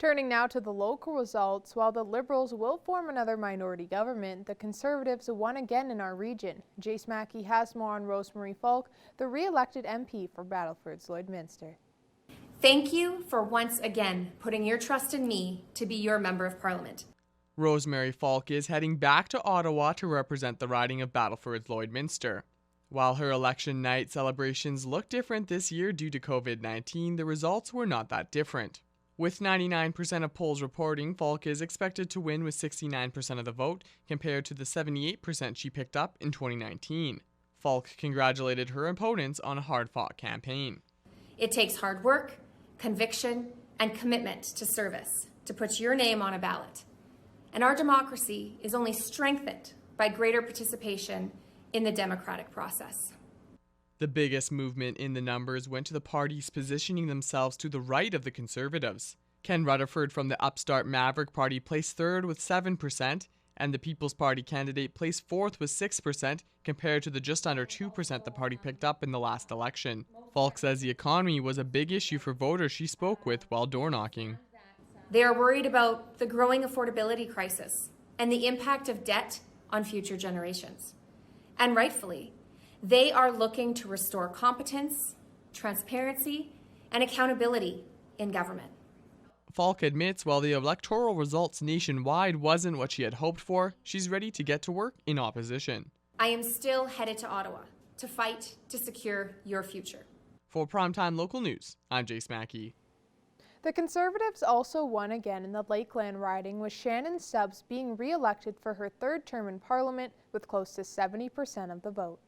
Turning now to the local results, while the Liberals will form another minority government, the Conservatives won again in our region. Jace Mackey has more on Rosemary Falk, the re-elected MP for Battleford's Lloydminster. Thank you for once again putting your trust in me to be your Member of Parliament. Rosemary Falk is heading back to Ottawa to represent the riding of Battleford's Lloydminster. While her election night celebrations look different this year due to COVID-19, the results were not that different. With 99% of polls reporting, Falk is expected to win with 69% of the vote, compared to the 78% she picked up in 2019. Falk congratulated her opponents on a hard-fought campaign. It takes hard work, conviction, and commitment to service to put your name on a ballot. And our democracy is only strengthened by greater participation in the democratic process. The biggest movement in the numbers went to the parties positioning themselves to the right of the Conservatives. Ken Rutherford from the upstart Maverick Party placed third with 7%, and the People's Party candidate placed fourth with 6%, compared to the just under 2% the party picked up in the last election. Falk says the economy was a big issue for voters she spoke with while door knocking. They are worried about the growing affordability crisis and the impact of debt on future generations. And rightfully, they are looking to restore competence, transparency, and accountability in government. Falk admits while the electoral results nationwide wasn't what she had hoped for, she's ready to get to work in opposition. I am still headed to Ottawa to fight to secure your future. For Primetime Local News, I'm Jace Mackey. The Conservatives also won again in the Lakeland riding, with Shannon Stubbs being re-elected for her third term in Parliament with close to 70% of the vote.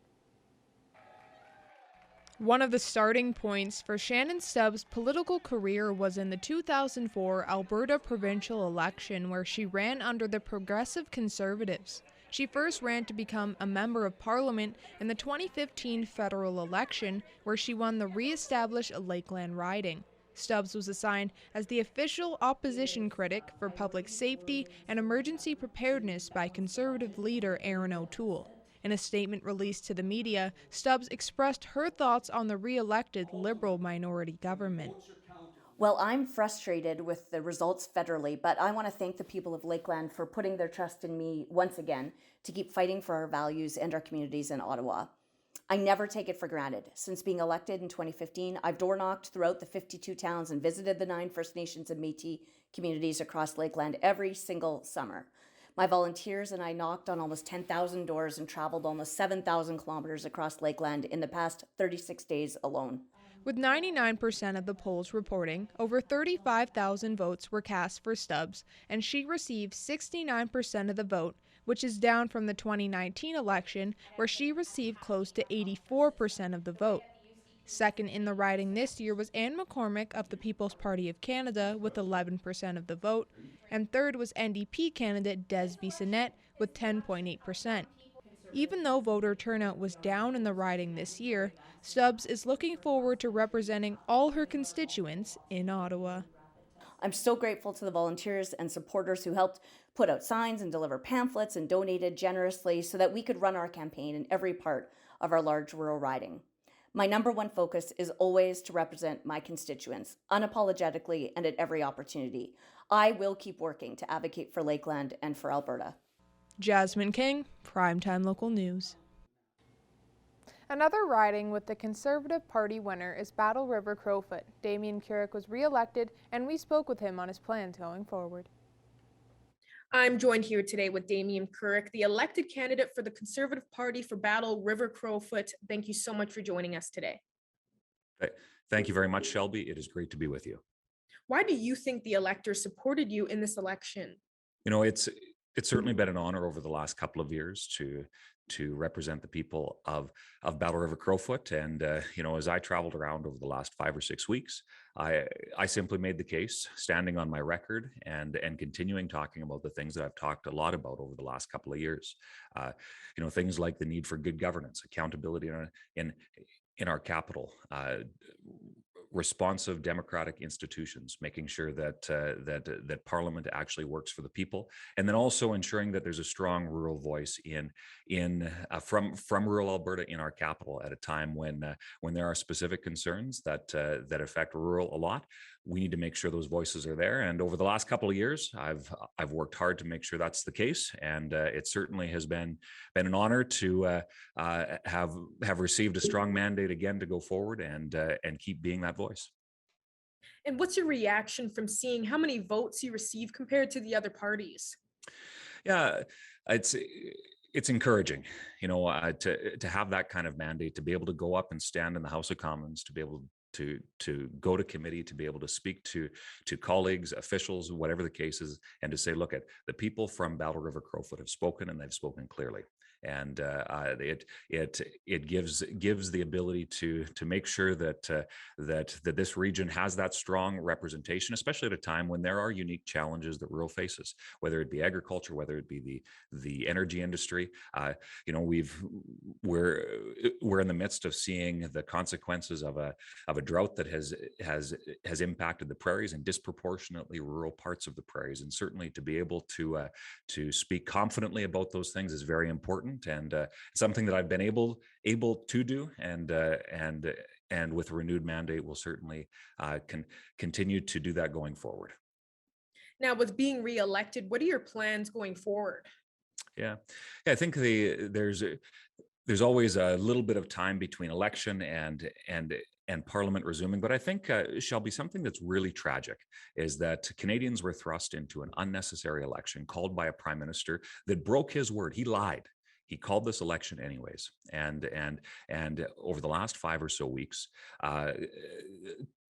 One of the starting points for Shannon Stubbs' political career was in the 2004 Alberta provincial election, where she ran under the Progressive Conservatives. She first ran to become a Member of Parliament in the 2015 federal election, where she won the re-established Lakeland riding. Stubbs was assigned as the official opposition critic for public safety and emergency preparedness by Conservative leader Erin O'Toole. In a statement released to the media, Stubbs expressed her thoughts on the re-elected Liberal minority government. Well, I'm frustrated with the results federally, but I want to thank the people of Lakeland for putting their trust in me once again to keep fighting for our values and our communities in Ottawa. I never take it for granted. Since being elected in 2015, I've door-knocked throughout the 52 towns and visited the 9 First Nations and Métis communities across Lakeland every single summer. My volunteers and I knocked on almost 10,000 doors and traveled almost 7,000 kilometers across Lakeland in the past 36 days alone. With 99% of the polls reporting, over 35,000 votes were cast for Stubbs, and she received 69% of the vote, which is down from the 2019 election, where she received close to 84% of the vote. Second in the riding this year was Anne McCormick of the People's Party of Canada with 11% of the vote, and third was NDP candidate Des Bissonnette with 10.8%. Even though voter turnout was down in the riding this year, Stubbs is looking forward to representing all her constituents in Ottawa. I'm so grateful to the volunteers and supporters who helped put out signs and deliver pamphlets and donated generously so that we could run our campaign in every part of our large rural riding. My number one focus is always to represent my constituents, unapologetically and at every opportunity. I will keep working to advocate for Lakeland and for Alberta. Jasmine King, Primetime Local News. Another riding with the Conservative Party winner is Battle River Crowfoot. Damien Carrick was re-elected, and we spoke with him on his plans going forward. I'm joined here today with Damien Carrick, the elected candidate for the Conservative Party for Battle River Crowfoot. Thank you so much for joining us today. Thank you very much, Shelby. It is great to be with you. Why do you think the electors supported you in this election? You know, it's certainly been an honor over the last couple of years to represent the people of Battle River Crowfoot. And, as I traveled around over the last 5 or 6 weeks, I simply made the case, standing on my record and continuing talking about the things that I've talked a lot about over the last couple of years. Things like the need for good governance, accountability in our capital, responsive democratic institutions, making sure that that Parliament actually works for the people, and then also ensuring that there's a strong rural voice from rural Alberta in our capital at a time when there are specific concerns that affect rural a lot. We need to make sure those voices are there. And over the last couple of years, I've worked hard to make sure that's the case. And it certainly has been an honor to have received a strong mandate again to go forward and keep being that voice. And what's your reaction from seeing how many votes you receive compared to the other parties? Yeah, it's encouraging, to have that kind of mandate, to be able to go up and stand in the House of Commons, to be able to go to committee, to be able to speak to colleagues, officials, whatever the case is, and to say, look, at the people from Battle River Crowfoot have spoken, and they've spoken clearly. And it gives the ability to make sure that this region has that strong representation, especially at a time when there are unique challenges that rural faces, whether it be agriculture, whether it be the energy industry. We're in the midst of seeing the consequences of a drought that has impacted the prairies and disproportionately rural parts of the prairies, and certainly to be able to speak confidently about those things is very important, and something that I've been able to do, and with a renewed mandate will certainly continue to do that going forward. Now, with being re-elected, what are your plans going forward? Yeah, I think there's always a little bit of time between election and Parliament resuming, but I think Shelby, something that's really tragic is that Canadians were thrust into an unnecessary election called by a prime minister that broke his word. He lied. He called this election anyways, and over the last 5 or so weeks,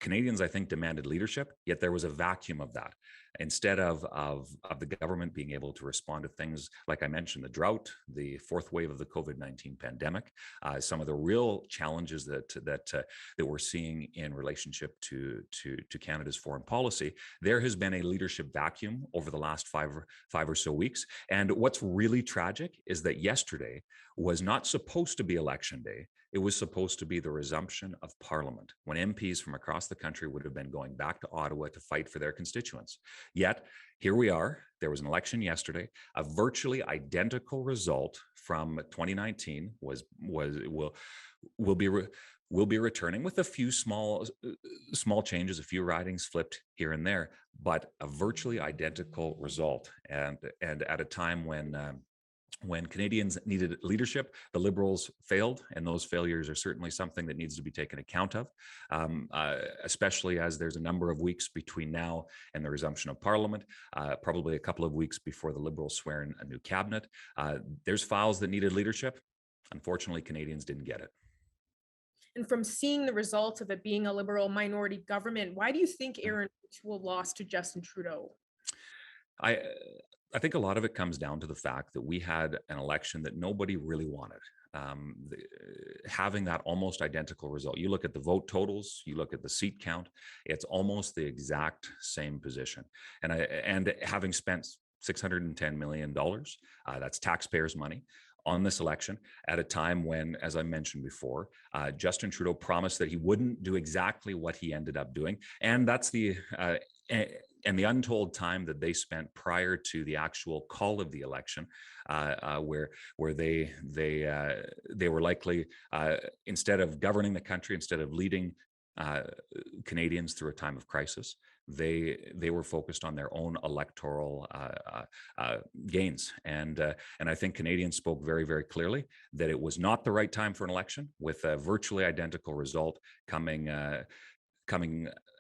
Canadians, I think, demanded leadership, yet there was a vacuum of that. Instead of the government being able to respond to things like I mentioned, the drought, the fourth wave of the COVID-19 pandemic, some of the real challenges that we're seeing in relationship to Canada's foreign policy, there has been a leadership vacuum over the last five or so weeks. And what's really tragic is that yesterday was not supposed to be election day. It was supposed to be the resumption of Parliament, when MPs from across the country would have been going back to Ottawa to fight for their constituents. Yet, here we are. There was an election yesterday. A virtually identical result from 2019 will be returning, with a few small changes, a few ridings flipped here and there, but a virtually identical result. And at a time when Canadians needed leadership, the Liberals failed, and those failures are certainly something that needs to be taken account of, especially as there's a number of weeks between now and the resumption of Parliament, probably a couple of weeks before the Liberals swear in a new cabinet. There's files that needed leadership. Unfortunately, Canadians didn't get it. And from seeing the results of it being a Liberal minority government, why do you think Aaron O'Toole lost to Justin Trudeau? I think a lot of it comes down to the fact that we had an election that nobody really wanted. Having that almost identical result, you look at the vote totals, you look at the seat count, it's almost the exact same position. And having spent $610 million, that's taxpayers' money, on this election at a time when, as I mentioned before, Justin Trudeau promised that he wouldn't do exactly what he ended up doing. And that's the untold time that they spent prior to the actual call of the election, where they were likely, instead of governing the country, instead of leading Canadians through a time of crisis, they were focused on their own electoral gains. And I think Canadians spoke very, very clearly that it was not the right time for an election, with a virtually identical result coming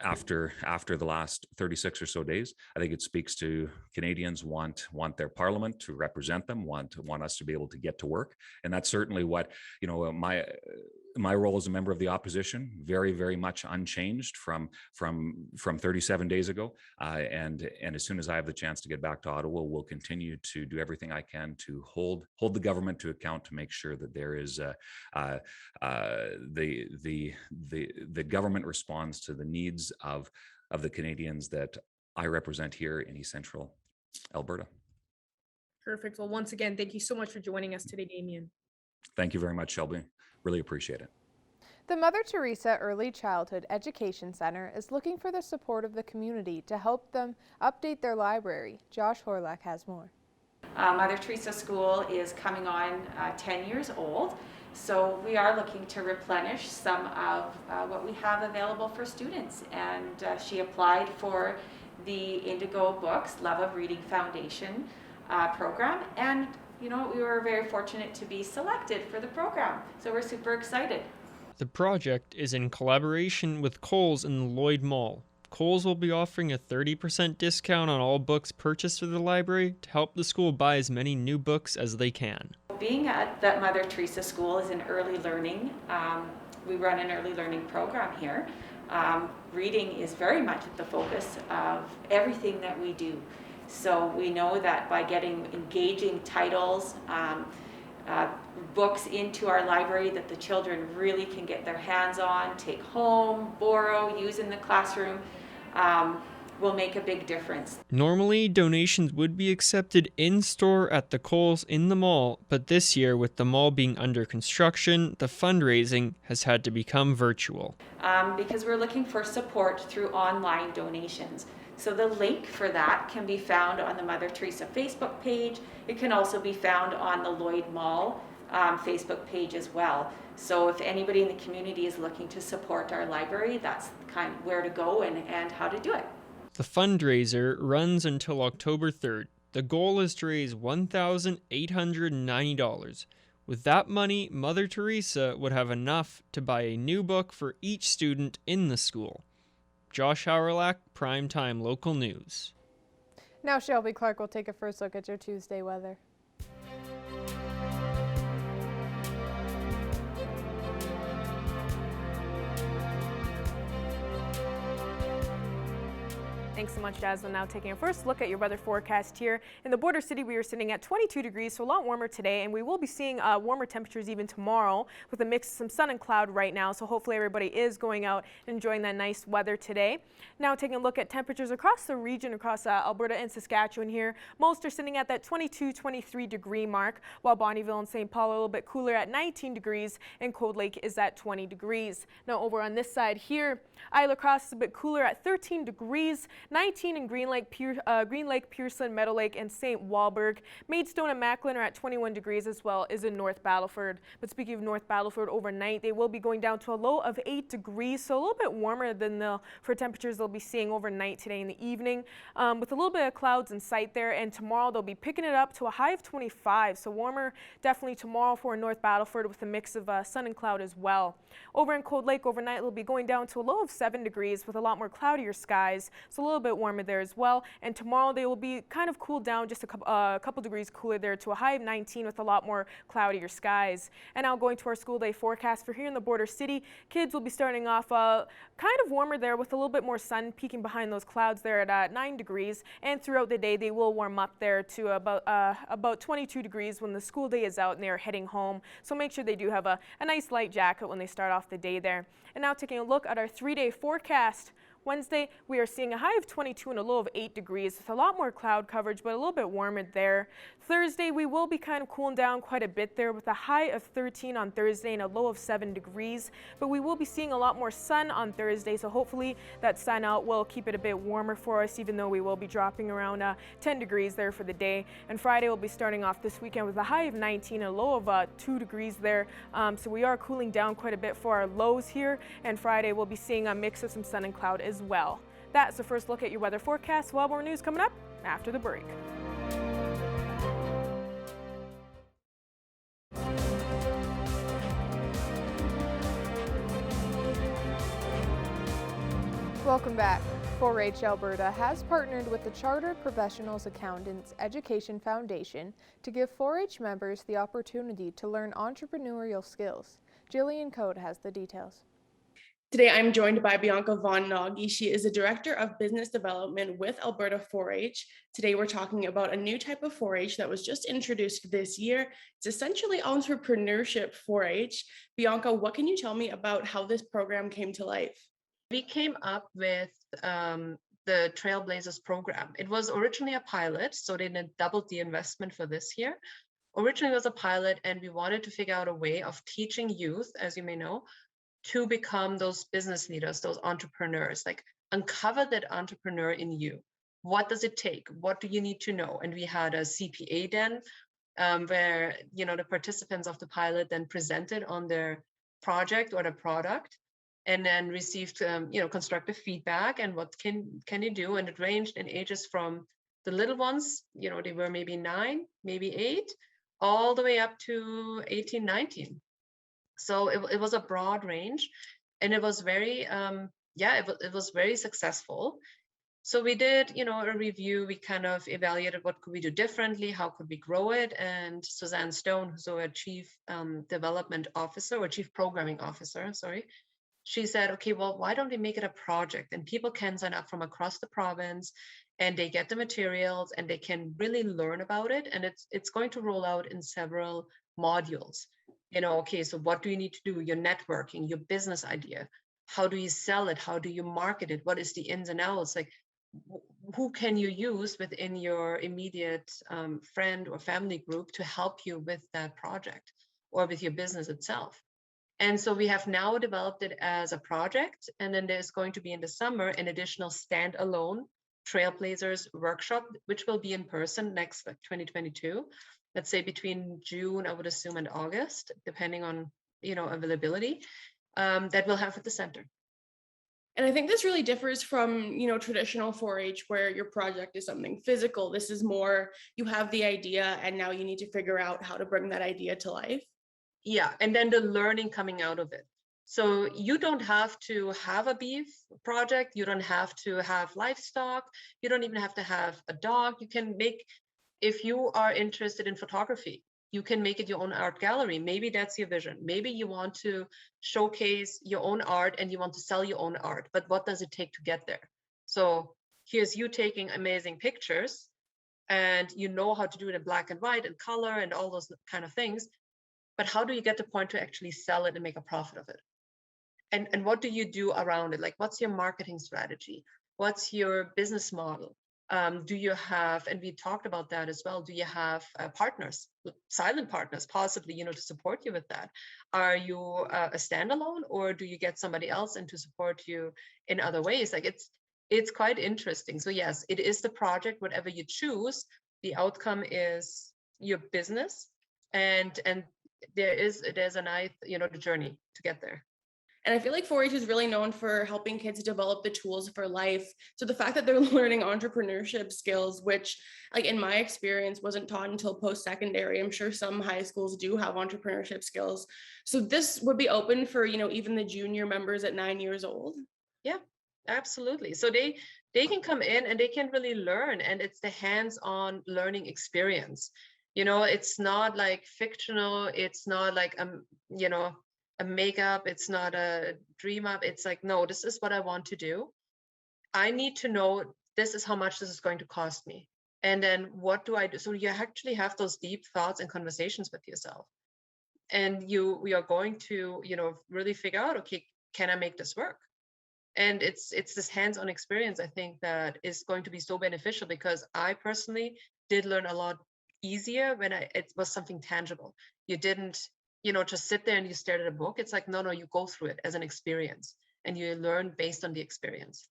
after the last 36 or so days. I think it speaks to Canadians want their Parliament to represent them, want us to be able to get to work. And that's certainly what, my role as a member of the opposition, very, very much unchanged from 37 days ago. And as soon as I have the chance to get back to Ottawa, we'll continue to do everything I can to hold the government to account, to make sure that there is the government responds to the needs of the Canadians that I represent here in East Central Alberta. Perfect. Well, once again, thank you so much for joining us today, Damien. Thank you very much, Shelby. Really appreciate it. The Mother Teresa Early Childhood Education Center is looking for the support of the community to help them update their library. Josh Horlack has more. Mother Teresa School is coming on 10 years old, so we are looking to replenish some of what we have available for students. And she applied for the Indigo Books Love of Reading Foundation program, and we were very fortunate to be selected for the program, so we're super excited. The project is in collaboration with Kohl's in the Lloyd Mall. Kohl's will be offering a 30% discount on all books purchased through the library to help the school buy as many new books as they can. Being at that Mother Teresa School is in early learning. We run an early learning program here. Reading is very much at the focus of everything that we do. So we know that by getting engaging titles, books into our library that the children really can get their hands on, take home, borrow, use in the classroom, will make a big difference. Normally, donations would be accepted in-store at the Kohl's in the mall, but this year, with the mall being under construction, the fundraising has had to become virtual. Because we're looking for support through online donations. So the link for that can be found on the Mother Teresa Facebook page. It can also be found on the Lloyd Mall Facebook page as well. So if anybody in the community is looking to support our library, that's kind of where to go and how to do it. The fundraiser runs until October 3rd. The goal is to raise $1,890. With that money, Mother Teresa would have enough to buy a new book for each student in the school. Josh Howrlack, Primetime Local News. Now Shelby Clark will take a first look at your Tuesday weather. Thanks so much, Jasmine. Now taking a first look at your weather forecast here. In the border city, we are sitting at 22 degrees, so a lot warmer today, and we will be seeing warmer temperatures even tomorrow with a mix of some sun and cloud right now, so hopefully everybody is going out and enjoying that nice weather today. Now taking a look at temperatures across the region, across Alberta and Saskatchewan here. Most are sitting at that 22-23 degree mark, while Bonnyville and St. Paul are a little bit cooler at 19 degrees, and Cold Lake is at 20 degrees. Now over on this side here, Isla Cross is a bit cooler at 13 degrees. 19 in Green Lake, Pearson, Meadow Lake, and St. Walburg. Maidstone and Macklin are at 21 degrees as well as in North Battleford. But speaking of North Battleford, overnight they will be going down to a low of 8 degrees, so a little bit warmer than for temperatures they'll be seeing overnight today in the evening, with a little bit of clouds in sight there. And tomorrow they'll be picking it up to a high of 25, so warmer definitely tomorrow for North Battleford with a mix of sun and cloud as well. Over in Cold Lake overnight, it'll be going down to a low of 7 degrees with a lot more cloudier skies, so a little bit warmer there as well. And tomorrow they will be kind of cooled down just a couple degrees cooler there to a high of 19 with a lot more cloudier skies. And now going to our school day forecast for here in the border city, kids will be starting off kind of warmer there with a little bit more sun peeking behind those clouds there at 9 degrees. And throughout the day they will warm up there to about 22 degrees when the school day is out and they are heading home. So make sure they do have a nice light jacket when they start off the day there. And now taking a look at our 3-day forecast. Wednesday, we are seeing a high of 22 and a low of 8 degrees with a lot more cloud coverage, but a little bit warmer there. Thursday, we will be kind of cooling down quite a bit there with a high of 13 on Thursday and a low of 7 degrees. But we will be seeing a lot more sun on Thursday, so hopefully that sun out will keep it a bit warmer for us, even though we will be dropping around 10 degrees there for the day. And Friday will be starting off this weekend with a high of 19 and a low of 2 degrees there. So we are cooling down quite a bit for our lows here. And Friday, we'll be seeing a mix of some sun and cloud as well. That's the first look at your weather forecast. We'll have more news coming up after the break. Welcome back. 4-H Alberta has partnered with the Chartered Professionals Accountants Education Foundation to give 4-H members the opportunity to learn entrepreneurial skills. Jillian Code has the details. Today, I'm joined by Bianca Von Nagy. She is the Director of Business Development with Alberta 4-H. Today, we're talking about a new type of 4-H that was just introduced this year. It's essentially entrepreneurship 4-H. Bianca, what can you tell me about how this program came to life? We came up with the Trailblazers program. It was originally a pilot, so they doubled the investment for this year. Originally, it was a pilot, and we wanted to figure out a way of teaching youth, as you may know, to become those business leaders, those entrepreneurs, like uncover that entrepreneur in you. What does it take? What do you need to know? And we had a CPA den where, the participants of the pilot then presented on their project or the product, and then received, constructive feedback and what can you do? And it ranged in ages from the little ones, they were maybe 9, maybe 8, all the way up to 18, 19. So it was a broad range, and it was very, it was very successful. So we did, a review. We kind of evaluated what could we do differently, how could we grow it. And Suzanne Stone, who's our chief development officer, or chief programming officer, sorry, she said, okay, well, why don't we make it a project? And people can sign up from across the province, and they get the materials, and they can really learn about it. And it's going to roll out in several modules. Okay, so what do you need to do? Your networking, your business idea. How do you sell it? How do you market it? What is the ins and outs? Like, who can you use within your immediate friend or family group to help you with that project or with your business itself? And so we have now developed it as a project, and then there's going to be in the summer an additional standalone Trailblazers workshop, which will be in person next 2022. Let's say between June, I would assume, and August, depending on availability, that we'll have at the center. And I think this really differs from, traditional 4-H, where your project is something physical. This is more, you have the idea and now you need to figure out how to bring that idea to life. Yeah, and then the learning coming out of it. So you don't have to have a beef project. You don't have to have livestock. You don't even have to have a dog. You can make, if you are interested in photography, you can make it your own art gallery. Maybe that's your vision. Maybe you want to showcase your own art and you want to sell your own art, but what does it take to get there? So here's you taking amazing pictures, and you know how to do it in black and white and color and all those kind of things. But how do you get to the point to actually sell it and make a profit of it? And what do you do around it? Like, what's your marketing strategy? What's your business model? Do you have, and we talked about that as well, do you have partners, silent partners, possibly, to support you with that? Are you a standalone, or do you get somebody else in to support you in other ways? Like, it's quite interesting. So yes, it is the project, whatever you choose, the outcome is your business, and there's a nice, the journey to get there. And I feel like 4-H is really known for helping kids develop the tools for life. So the fact that they're learning entrepreneurship skills, which, like, in my experience, wasn't taught until post-secondary. I'm sure some high schools do have entrepreneurship skills. So this would be open for, even the junior members at 9 years old. Yeah, absolutely. So they can come in and they can really learn, and it's the hands-on learning experience. It's not like fictional. It's not like, a makeup, it's not a dream up. It's like, no, this is what I want to do. I need to know this is how much this is going to cost me. And then what do I do? So you actually have those deep thoughts and conversations with yourself. And we are going to, really figure out, okay, can I make this work? And it's this hands-on experience, I think, that is going to be so beneficial, because I personally did learn a lot easier when it was something tangible. You didn't just sit there and you stare at a book. It's like, no, you go through it as an experience, and you learn based on the experience.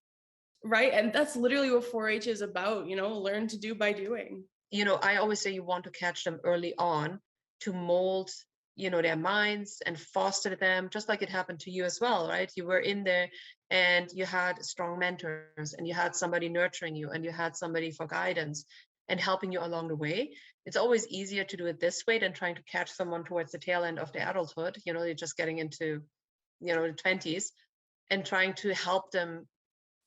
Right. And that's literally what 4-H is about, learn to do by doing. I always say you want to catch them early on to mold, their minds and foster them, just like it happened to you as well, right? You were in there and you had strong mentors, and you had somebody nurturing you, and you had somebody for guidance and helping you along the way. It's always easier to do it this way than trying to catch someone towards the tail end of their adulthood. They're just getting into, the 20s, and trying to help them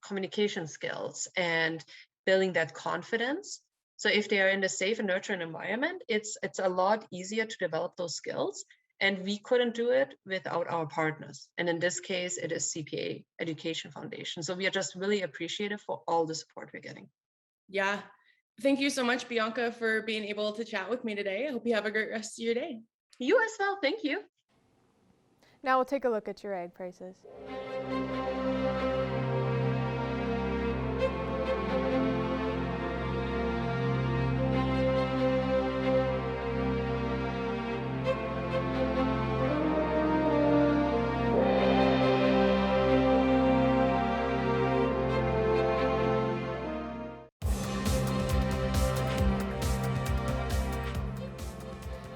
communication skills and building that confidence. So if they are in a safe and nurturing environment, it's a lot easier to develop those skills. And we couldn't do it without our partners. And in this case, it is CPA Education Foundation. So we are just really appreciative for all the support we're getting. Yeah. Thank you so much, Bianca, for being able to chat with me today. I hope you have a great rest of your day. You as well. Thank you. Now we'll take a look at your egg prices.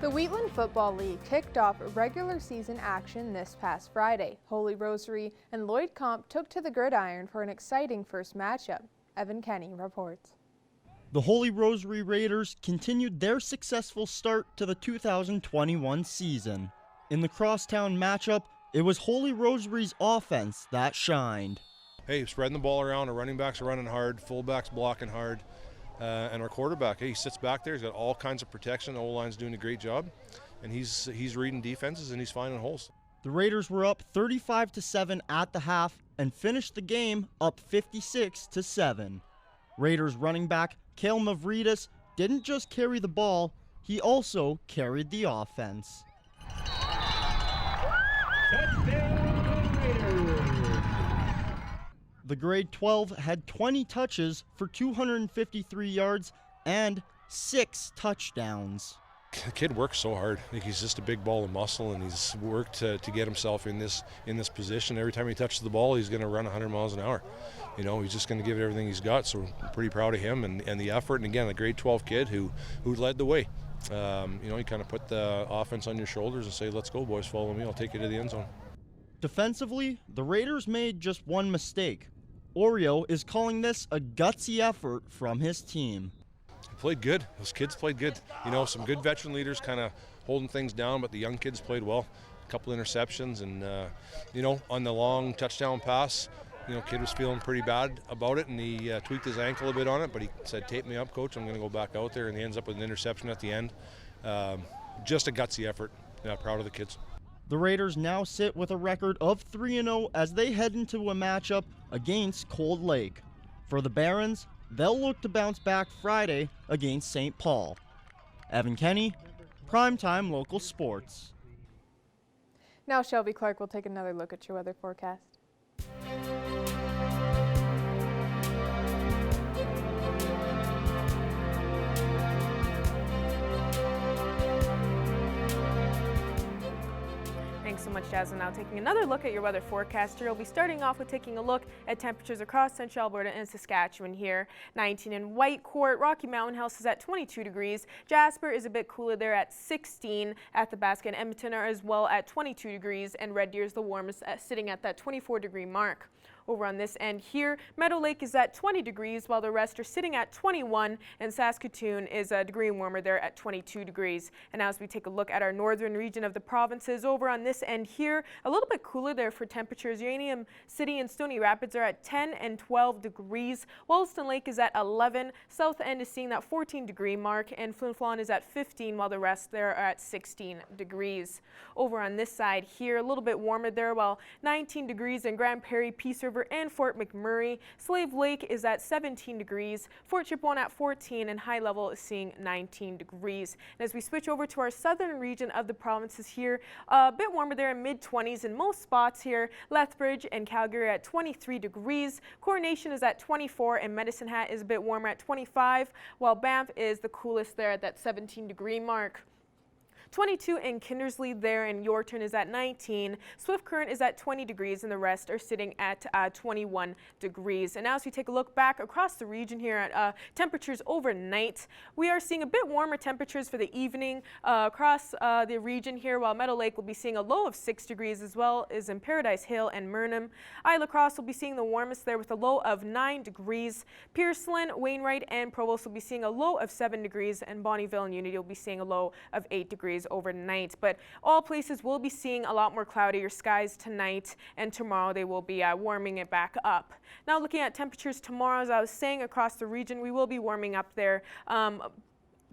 The Wheatland Football League kicked off regular season action this past Friday. Holy Rosary and Lloyd Comp took to the gridiron for an exciting first matchup. Evan Kenny reports. The Holy Rosary Raiders continued their successful start to the 2021 season. In the crosstown matchup, it was Holy Rosary's offense that shined. Hey, spreading the ball around, our running backs are running hard, fullbacks blocking hard. And our quarterback, he sits back there. He's got all kinds of protection. The O-line's doing a great job, and he's reading defenses and he's finding holes. The Raiders were up 35-7 at the half and finished the game up 56-7. Raiders running back Cale Mavridis didn't just carry the ball; he also carried the offense. The grade 12 had 20 touches for 253 yards and 6 touchdowns. The kid works so hard. I think he's just a big ball of muscle, and he's worked to get himself in this position. Every time he touches the ball, he's going to run 100 miles an hour. You know, he's just going to give it everything he's got. So I'm pretty proud of him and the effort. And again, a grade 12 kid who led the way. You know, you kind of put the offense on your shoulders and say, "Let's go, boys, follow me. I'll take you to the end zone." Defensively, the Raiders made just one mistake. Oreo is calling this a gutsy effort from his team. He played good. Those kids played good. You know, some good veteran leaders kind of holding things down, but the young kids played well. A couple interceptions, and you know, on the long touchdown pass, you know, kid was feeling pretty bad about it, and he tweaked his ankle a bit on it, but he said, "Tape me up, coach. I'm going to go back out there," and he ends up with an interception at the end. Just a gutsy effort. Yeah, proud of the kids. The Raiders now sit with a record of 3-0 as they head into a matchup against Cold Lake. For the Barons, they'll look to bounce back Friday against St. Paul. Evan Kenny, Primetime Local Sports. Now Shelby Clark will take another look at your weather forecast. Thanks so much, Jasmine. Now taking another look at your weather forecast here, we'll be starting off with taking a look at temperatures across central Alberta and Saskatchewan here. 19 in Whitecourt, Rocky Mountain House is at 22 degrees. Jasper is a bit cooler there at 16. Athabasca and Edmonton are as well at 22 degrees, and Red Deer is the warmest, sitting at that 24-degree mark. Over on this end here, Meadow Lake is at 20 degrees, while the rest are sitting at 21, and Saskatoon is a degree warmer there at 22 degrees. And now as we take a look at our northern region of the provinces, over on this end here, a little bit cooler there for temperatures. Uranium City and Stony Rapids are at 10 and 12 degrees. Wollaston Lake is at 11. South End is seeing that 14-degree mark, and Flin Flon is at 15, while the rest there are at 16 degrees. Over on this side here, a little bit warmer there, while 19 degrees in Grand Prairie, Peace River, and Fort McMurray. Slave Lake is at 17 degrees, Fort Chipewyan at 14, and High Level is seeing 19 degrees. And as we switch over to our southern region of the provinces here, a bit warmer there in mid-20s in most spots here. Lethbridge and Calgary at 23 degrees. Coronation is at 24, and Medicine Hat is a bit warmer at 25, while Banff is the coolest there at that 17-degree mark. 22 in Kindersley there, and Yorkton is at 19. Swift Current is at 20 degrees, and the rest are sitting at 21 degrees. And now as we take a look back across the region here at temperatures overnight, we are seeing a bit warmer temperatures for the evening across the region here, while Meadow Lake will be seeing a low of 6 degrees, as well as in Paradise Hill and Murnum. Isla Cross will be seeing the warmest there with a low of 9 degrees. Pearslyn, Wainwright, and Provost will be seeing a low of 7 degrees, and Bonnyville and Unity will be seeing a low of 8 degrees overnight. But all places will be seeing a lot more cloudier skies tonight, and tomorrow they will be warming it back up. Now looking at temperatures tomorrow, as I was saying, across the region we will be warming up there.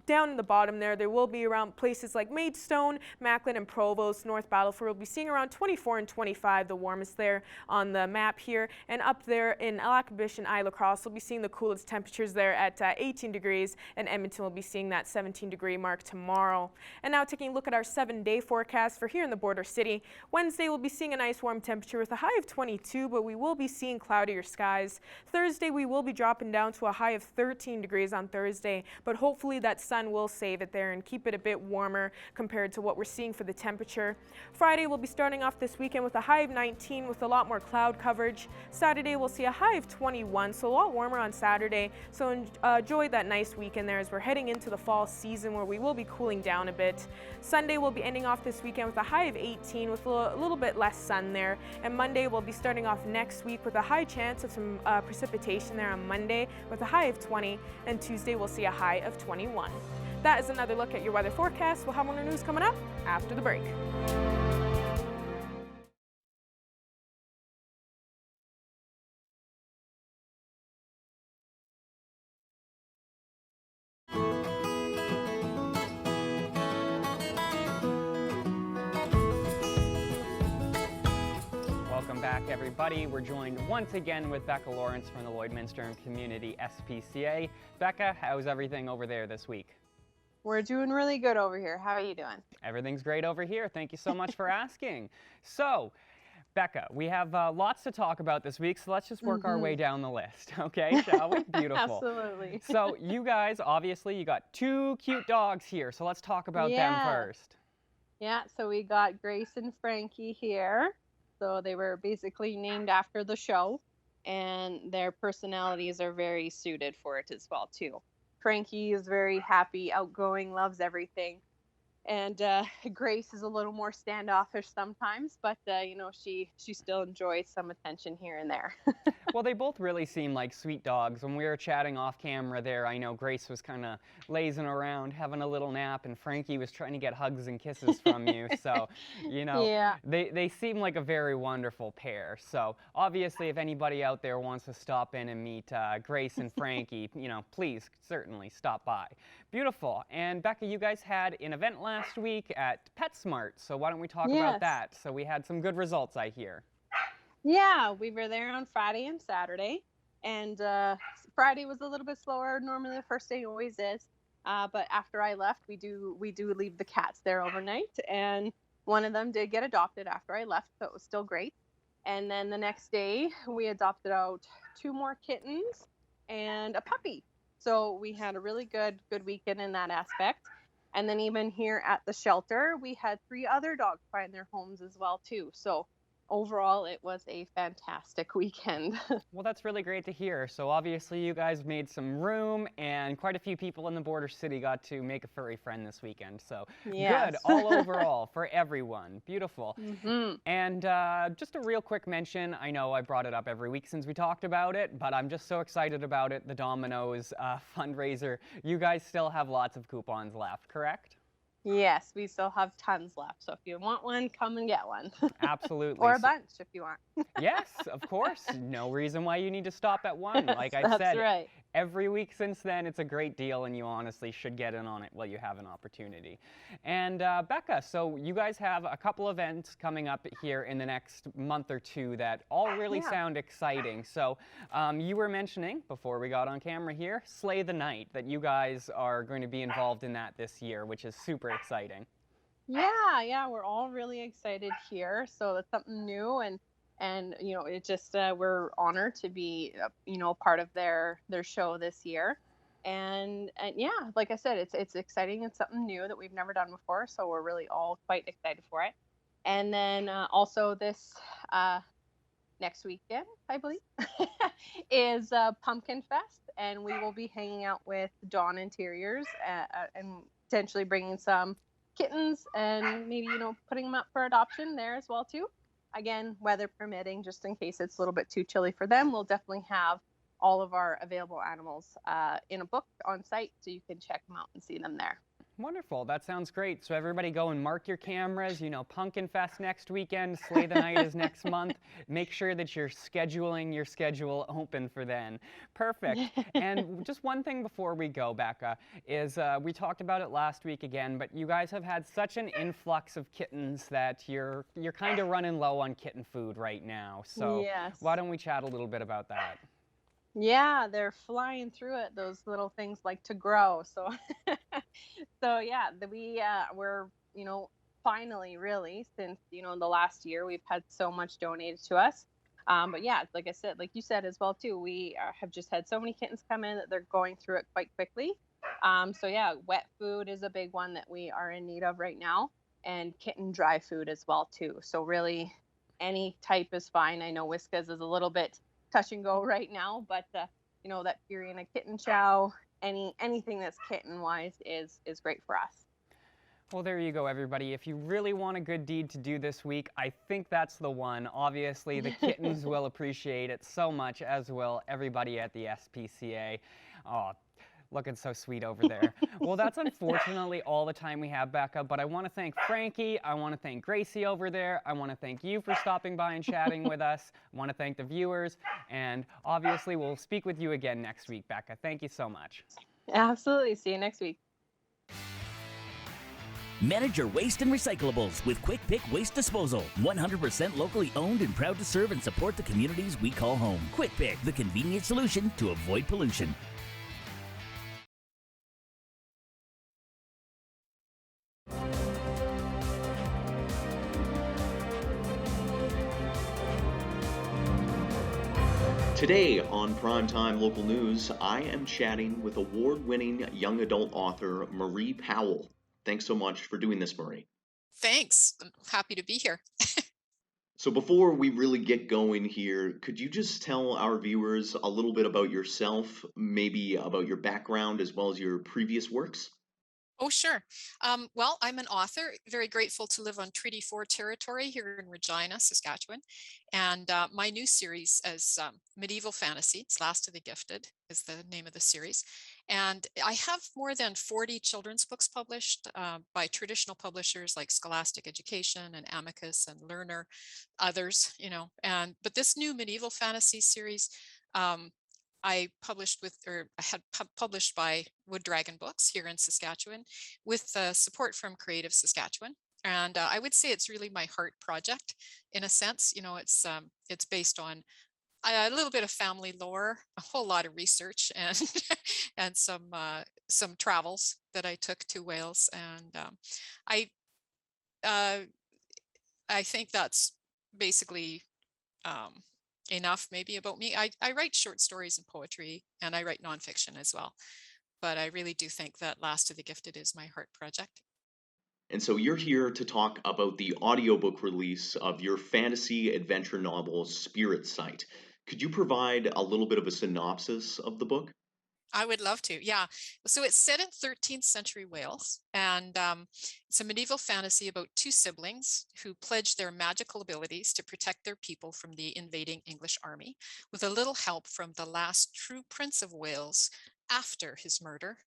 Down in the bottom there will be around places like Maidstone, Macklin, and Provost. North Battleford will be seeing around 24 and 25, the warmest there on the map here. And up there in Alacabish and Isla Cross, we'll be seeing the coolest temperatures there at 18 degrees, and Edmonton will be seeing that 17-degree mark tomorrow. And now taking a look at our 7-day forecast for here in the border city. Wednesday we'll be seeing a nice warm temperature with a high of 22, but we will be seeing cloudier skies. Thursday we will be dropping down to a high of 13 degrees on Thursday, but hopefully that sun sun will save it there and keep it a bit warmer compared to what we're seeing for the temperature. Friday will be starting off this weekend with a high of 19 with a lot more cloud coverage. Saturday we'll see a high of 21, so a lot warmer on Saturday. So enjoy that nice weekend there as we're heading into the fall season where we will be cooling down a bit. Sunday we'll be ending off this weekend with a high of 18 with a little bit less sun there. And Monday we'll be starting off next week with a high chance of some precipitation there on Monday with a high of 20, and Tuesday we'll see a high of 21. That is another look at your weather forecast. We'll have more news coming up after the break. Welcome back, everybody. We're joined once again with Becca Lawrence from the Lloydminster and Community SPCA. Becca, how's everything over there this week? We're doing really good over here. How are you doing? Everything's great over here. Thank you so much for asking. So, Becca, we have lots to talk about this week, so let's just work our way down the list, okay? Shall we? Beautiful. Absolutely. So, you guys, obviously, you got 2 cute dogs here, so let's talk about them first. Yeah, so we got Grace and Frankie here. So they were basically named after the show, and their personalities are very suited for it as well, too. Frankie is very happy, outgoing, loves everything. And Grace is a little more standoffish sometimes, but you know, she still enjoys some attention here and there. Well, they both really seem like sweet dogs. When we were chatting off camera there, I know Grace was kind of lazing around, having a little nap, and Frankie was trying to get hugs and kisses from you. So, you know, they seem like a very wonderful pair. So, obviously, if anybody out there wants to stop in and meet Grace and Frankie, you know, please certainly stop by. Beautiful. And Becca, you guys had an event last week at PetSmart, so why don't we talk about that? So we had some good results, I hear. Yeah, we were there on Friday and Saturday, and Friday was a little bit slower. Normally the first day always is, but after I left, we do leave the cats there overnight, and one of them did get adopted after I left, so it was still great. And then the next day, we adopted out 2 more kittens and a puppy. So we had a really good weekend in that aspect. And then even here at the shelter, we had 3 other dogs find their homes as well, too. So overall, it was a fantastic weekend. Well, that's really great to hear. So obviously you guys made some room, and quite a few people in the border city got to make a furry friend this weekend. So good all overall for everyone. Beautiful. And just a real quick mention, I know I brought it up every week since we talked about it, but I'm just so excited about it. The Domino's fundraiser. You guys still have lots of coupons left, correct? Yes, we still have tons left. So if you want one, come and get one. Absolutely. Or a bunch if you want. Yes, of course. No reason why you need to stop at one. Like I said, That's right. Every week since then, it's a great deal, and you honestly should get in on it while you have an opportunity. And Becca, so you guys have a couple events coming up here in the next month or 2 that all really sound exciting. So you were mentioning, before we got on camera here, Slay the Night, that you guys are going to be involved in that this year, which is super exciting. Yeah, we're all really excited here. So that's something new, and you know, it just we're honored to be you know, part of their show this year. And yeah, like I said, it's exciting. It's something new that we've never done before, so we're really all quite excited for it. And then also this next weekend, I believe, is Pumpkin Fest, and we will be hanging out with Dawn Interiors and potentially bringing some kittens and maybe, you know, putting them up for adoption there as well too. Again, weather permitting, just in case it's a little bit too chilly for them, we'll definitely have all of our available animals in a book on site, so you can check them out and see them there. Wonderful. That sounds great. So everybody go and mark your cameras. You know, Pumpkin Fest next weekend, Slay the Night is next month. Make sure that you're scheduling your schedule open for then. Perfect. And just one thing before we go, Becca, is we talked about it last week again, but you guys have had such an influx of kittens that you're kind of running low on kitten food right now. So why don't we chat a little bit about that? Yeah, they're flying through it. Those little things like to grow. So, so yeah, we're, you know, finally, really, since, you know, the last year, we've had so much donated to us. But yeah, like I said, like you said as well too, we have just had so many kittens come in that they're going through it quite quickly. So yeah, wet food is a big one that we are in need of right now, and kitten dry food as well too. So really any type is fine. I know Whiskas is a little bit touch and go right now, but you know, that Purina kitten chow, anything that's kitten wise is great for us. Well, there you go, everybody. If you really want a good deed to do this week, I think that's the one. Obviously, the kittens will appreciate it so much, as will everybody at the SPCA. Oh, looking so sweet over there. Well, that's unfortunately all the time we have, Becca, but I want to thank Frankie. I want to thank Gracie over there. I want to thank you for stopping by and chatting with us. I want to thank the viewers. And obviously, we'll speak with you again next week, Becca. Thank you so much. Absolutely. See you next week. Manage your waste and recyclables with Quick Pick Waste Disposal. 100% locally owned and proud to serve and support the communities we call home. Quick Pick, the convenient solution to avoid pollution. Today on Primetime Local News, I am chatting with award-winning young adult author Marie Powell. Thanks so much for doing this, Marie. Thanks. I'm happy to be here. So before we really get going here, could you just tell our viewers a little bit about yourself, maybe about your background as well as your previous works? Oh, sure. Well, I'm an author, very grateful to live on Treaty 4 territory here in Regina, Saskatchewan. And my new series is medieval fantasy. It's Last of the Gifted is the name of the series. And I have more than 40 children's books published by traditional publishers like Scholastic Education and Amicus and Learner, others, you know. But this new medieval fantasy series, I had published by Wood Dragon Books here in Saskatchewan with support from Creative Saskatchewan. And I would say it's really my heart project in a sense. You know, it's based on a little bit of family lore, a whole lot of research, and and some travels that I took to Wales. And I think that's basically enough maybe about me. I write short stories and poetry, and I write nonfiction as well. But I really do think that Last of the Gifted is my heart project. And so you're here to talk about the audiobook release of your fantasy adventure novel, Spirit Sight. Could you provide a little bit of a synopsis of the book? I would love to. Yeah. So it's set in 13th century Wales, and it's a medieval fantasy about two siblings who pledge their magical abilities to protect their people from the invading English army, with a little help from the last true Prince of Wales after his murder.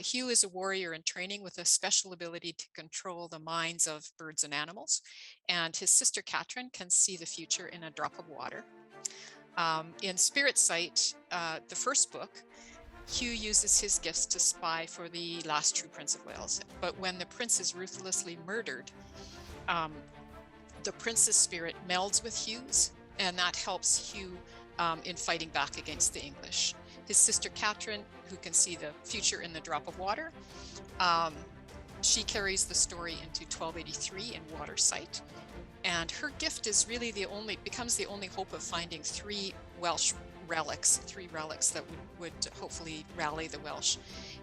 Hugh is a warrior in training with a special ability to control the minds of birds and animals, and his sister Catherine can see the future in a drop of water. In Spirit Sight, the first book, Hugh uses his gifts to spy for the last true Prince of Wales. But when the prince is ruthlessly murdered, the prince's spirit melds with Hugh's, and that helps Hugh in fighting back against the English. His sister Catherine, who can see the future in the drop of water, she carries the story into 1283 in Water Sight. And her gift is really becomes the only hope of finding three relics that would hopefully rally the Welsh.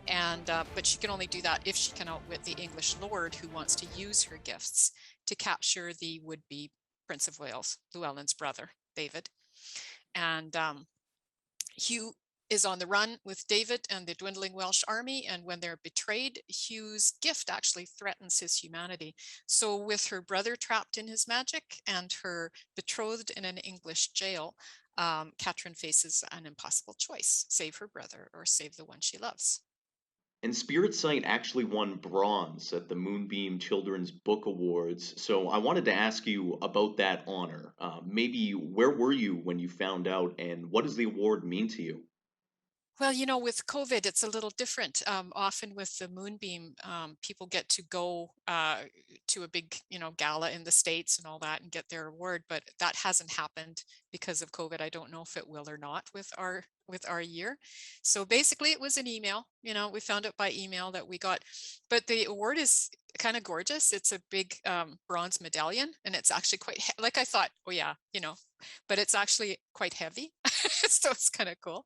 And but she can only do that if she can outwit the English lord who wants to use her gifts to capture the would-be Prince of Wales, Llewellyn's brother, David. And Hugh is on the run with David and the dwindling Welsh army, and when they're betrayed, Hugh's gift actually threatens his humanity. So with her brother trapped in his magic and her betrothed in an English jail, Catherine faces an impossible choice: save her brother or save the one she loves. And Spirit Sight actually won bronze at the Moonbeam Children's Book Awards. So I wanted to ask you about that honor. Maybe where were you when you found out, and what does the award mean to you? Well, you know, with COVID, it's a little different. Often with the Moonbeam, people get to go to a big, gala in the States and all that and get their award, but that hasn't happened because of COVID. I don't know if it will or not with our year. So basically, it was an email. We found out by email that we got, but the award is kind of gorgeous. It's a big bronze medallion, and it's actually quite like I thought. Oh yeah, but it's actually quite heavy, so it's kind of cool.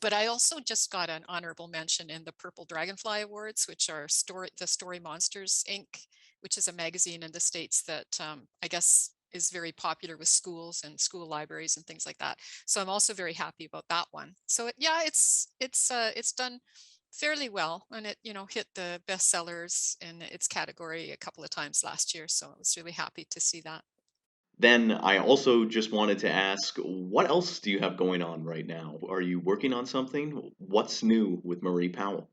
But I also just got an honorable mention in the Purple Dragonfly Awards, which are the Story Monsters Inc., which is a magazine in the States that I guess is very popular with schools and school libraries and things like that. So I'm also very happy about that one. So yeah, it's done fairly well, and it hit the bestsellers in its category a couple of times last year. So I was really happy to see that. Then I also just wanted to ask, what else do you have going on right now? Are you working on something? What's new with Marie Powell?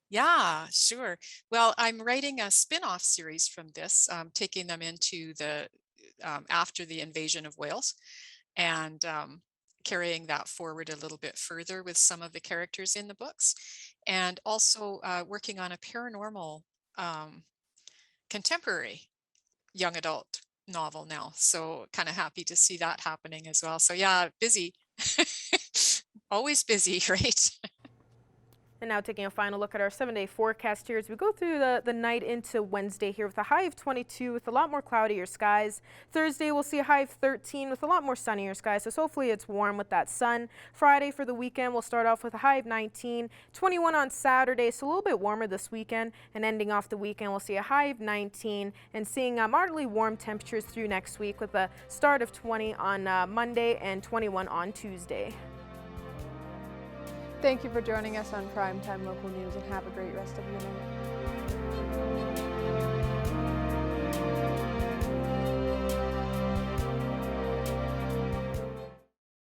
Yeah, sure. Well, I'm writing a spin-off series from this, taking them into the after the invasion of Wales, and carrying that forward a little bit further with some of the characters in the books, and also working on a paranormal contemporary young adult novel now. So kind of happy to see that happening as well. So yeah, busy. Always busy, right? And now taking a final look at our 7-day forecast here as we go through the night into Wednesday here with a high of 22 with a lot more cloudier skies. Thursday we'll see a high of 13 with a lot more sunnier skies, so hopefully it's warm with that sun. Friday for the weekend we'll start off with a high of 19, 21 on Saturday, so a little bit warmer this weekend, and ending off the weekend we'll see a high of 19 and seeing moderately warm temperatures through next week with a start of 20 on Monday and 21 on Tuesday. Thank you for joining us on Primetime Local News, and have a great rest of your night.